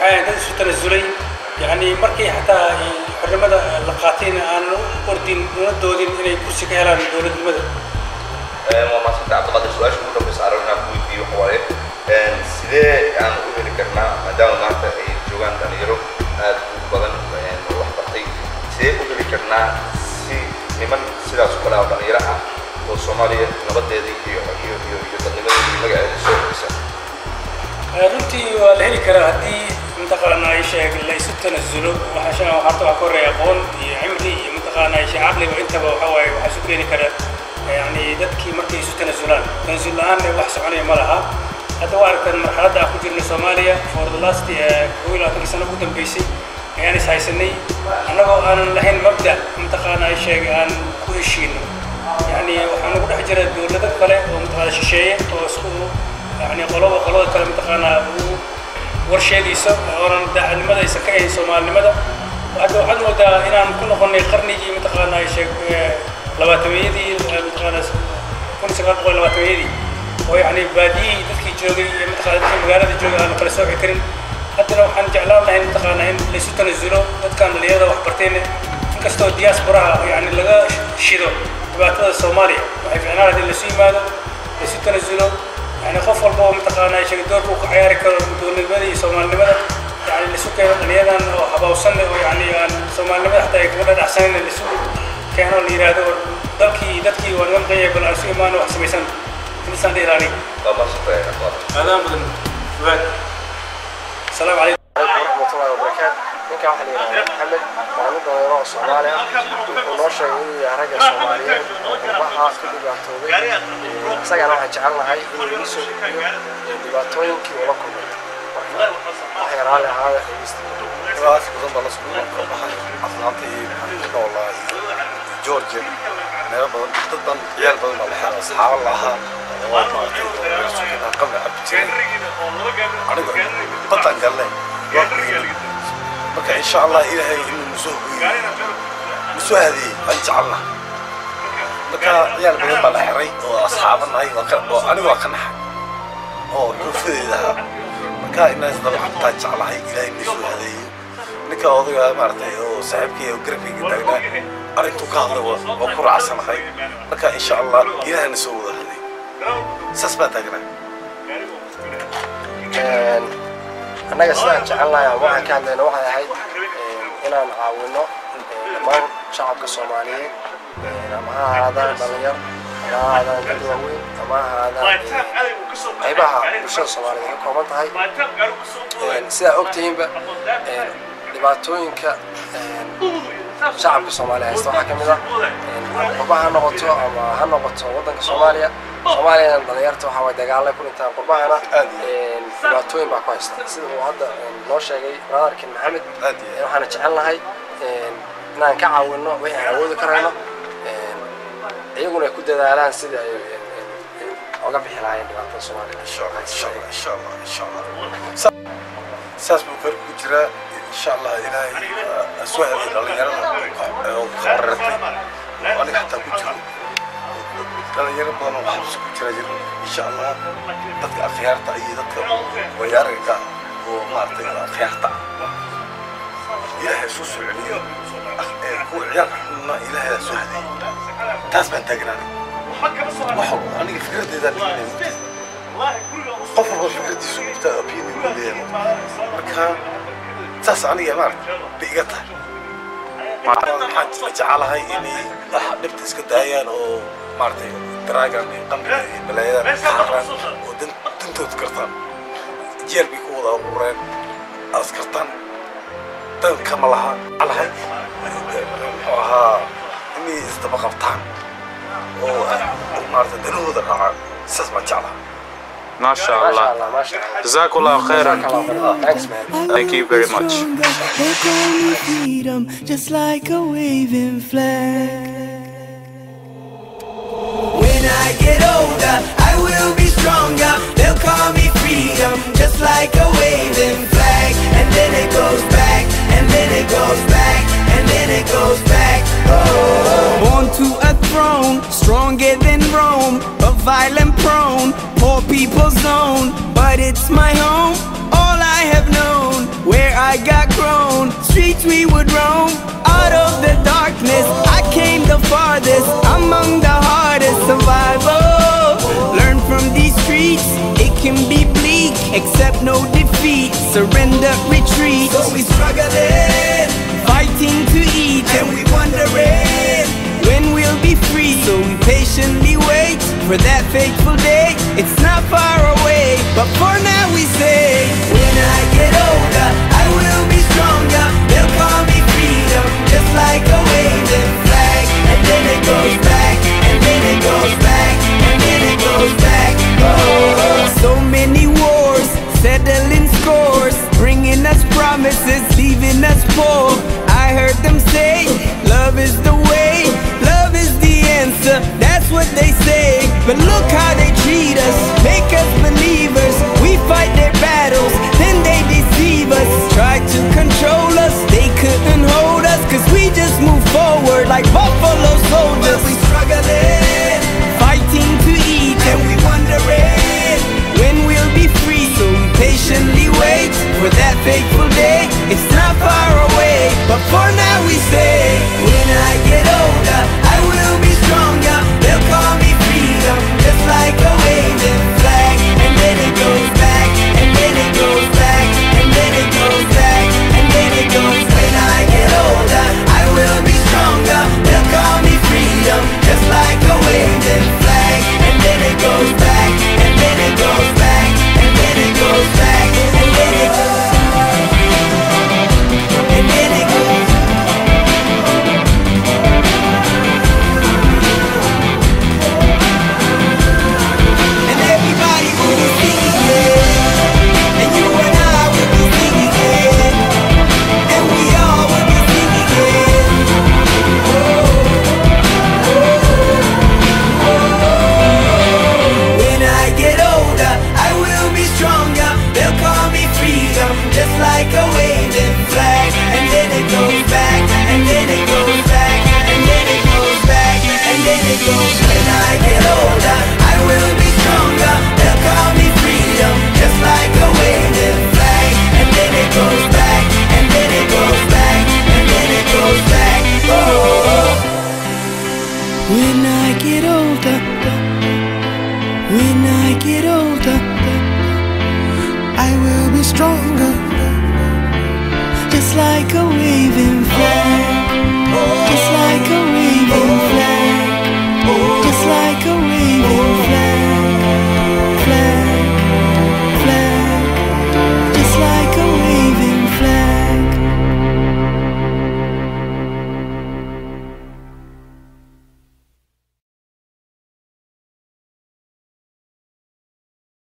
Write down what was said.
waxay dad isu tanaasulay يعني markii xataa xornimada la qaatayna aan ordin una doodin inay kursi ka helaan dawladnimada ما صدق عبد القادر سؤال شو كنا بنسألنا في حوالي سيدة عن أول كنا دام ما تهي جوان دانيرو بدن واحد بقي سيدة أول كنا سي نمن سيدة سكلا دانيرها والصومالية نبض هذه يتقدم المجال السوق runtii waa la heli karaa haddii mintaqaana ay sheeg la isu tanasulo waxa harta waa korey aqoon iyo cimri iyo mintaqaana ay shacabliga intaba waxa waaye waxa isu keeni kara yani dadkii markay isu tanasulaan tanasul la'aan wax soconaya ma laha hadda waa aragtaan marxaladda aan ku jirnay Soomaaliya for the last 12 sano ugu dambeysay ayaan is haysanay annagoo aanan lahayn mabda mintaqaana ay sheeg aan ku heshiino yani waxaan ugu dhex jiray dawlado kale oo mintaqaana shisheeye oo isku يعني قلوب كلام تقانا ورشيديسا أوران دا المدى يسكعين سومال المدى وهذا واحد وده إن كنا قلنا قرني متقانا يشك لواتميدي متقانا كل سكان قول لواتميدي ويعني بادي تذكي جوجي متقانا تذكي مقالة جوجي أنا كل سوق كريم حتى لو حن جعلنا هن متقانا هن ليسوا تنزلوا تذكان اليدا وحبرتين كستو دياسبورا يعني لقى شيدو تبعت الصومالي وحيف عنا هذه اللي سيمادو ليسوا تنزلوا يعني خوف والله متقانا يشك دورك وعيارك دون المدى سومال المدى يعني اللي سوق اليدا وحباوسنا ويعني سومال المدى حتى يكون أحسن اللي سوق كانوا اللي يرادوا دتكي واليوم جاي بالأسير ما نروح سميسان سميسان إيراني. طبعا شكرا. هذا بدن. السلام عليكم. ورحمة الله وبركاته. إنك أحلى محمد معلومة ضرورة الصومالية ونشر ويا رجع الصوماليين وبحث كل بعثوبة. سجل واحد جعلنا هاي يسوع بعثوين كي ولا كله. أحيانا هذا راس بظن الله سبحانه وتعالى أصلاً والله جورجيا ما بدن تضل عيال بدن الله أصحاب الله وما رسولنا قبل عبتين أنا بطل قال لي بك إن شاء الله إلهي إنه مسوه هذه أنجعلنا بك عيال بدن بالحري وأصحابنا هاي وأنا وقنح نفذ ذا بك الناس ضلوا تجعلها إلهي مسوه هذه ninka odayga maartay oo saaxiibkii oo garbiga taagna arintu ka hadlay waa ku raacsanahay marka insha Allah ilaahna soo wada haday sasba taagna anaga sidaan jecelnahay waxaan ka hadlayna waxay ahayd inaan caawino dhammaan shacabka Soomaaliyeed ama ha ahaadaan dhalinyar ama ha ahaadaan dad waaweyn ama ha ahaadaan qaybaha bulshada Soomaaliyeed ka kooban tahay sida ogtihiinba dhibaatooyinka shacabka Soomaaliyeed haysta waxa kamid ah qurbaha noqoto ama ha noqoto wadanka Soomaaliya dhalinyarta waxa way dagaalay ku intaan qurbahana dhibaatooyin baa ku haysta sida uu hadda noo sheegay brotherkin Maxamed waxaan jecelnahay inaan ka caawino wixii aan awoodi karayno iyaguna ay ku dadaalaan sida ay uga bixi lahaayeen dhibaatada Soomaaliya insha Allah saas buu ku jiraa إن شاء الله إلهي أسوأ الرجال وخررتي وأنا حتى كنت الرجال بدنا نحبس كنت رجل إن شاء الله تبقى خيارته أي تبقى ويارجع ومارتي خيارته إلهي يسوس العليم هو عيال حنا إلهي سهدي تاسبن تجراني وحب أنا فكرت ذا اللي قفر فكرتي سويت أبيني كليا مكان تسعني يا مارك بيقطع ما حد جعلها إني نبت إسكندرية أو مارتي دراجة قمة بلايا حران ودن تنتو تكرتان جيل بيكوضا ورين أسكرتان تن كملها على هاي وها إني استبقفتان ومارتي دنو ذا ساسما جعلها ما شاء الله جزاك الله خيرا thank you very much they call me freedom just like a waving flag when I get older I will be stronger they'll call me freedom just like a waving flag and then it goes back and then it goes back and then it goes back born to a throne stronger than Rome but violent prone poor people's zone, but it's my home. All I I have known where I got grown. Streets we would roam. Out of the darkness, I came the farthest. Among the hardest survival. Learn from these streets, it can be bleak. Accept no defeat, surrender, retreat. So we struggling, fighting to eat, and we wondering when we'll be free. So we patiently wait for that fateful day. It's not far away, but for now we say, when I get older, I will be stronger. They'll call me freedom, just like a waving flag. And then it goes back, and then it goes back, and then it goes back. Oh, so many wars, settling scores, bringing us promises, leaving us poor. I heard them say, love is the way, love is the answer, that's what they say. But look how they treat us, make us believers. We fight their battles, then they deceive us. Try to control us, they couldn't hold us, cause we just move forward like buffalo soldiers. But we struggling, fighting to eat, and we wondering when we'll be free. So we patiently wait for that fateful day. It's not far away, but for now we say, when I get older, I will be stronger. They'll call me freedom, just like a waving flag. And then it goes back, and then it goes back, and then it goes back, and then it goes. When I get older, I will be stronger. They'll call me freedom, just like a waving flag. And then it goes back, and then it goes back, and then it goes back, and then it goes, and then it goes. And everybody will be singing it, and you and I will be singing it, and we all will be singing it. When I get older, I will be stronger. They'll call me freedom, just like a waving flag. And then it goes back, and then it goes back, and then it goes back, and then it goes. When I get older, I will be stronger. They'll call me freedom, just like a waving flag. And then it goes back, and then it goes back, and then it goes back. Oh, when I get older, when I get older, I will be stronger, just like a waving flag.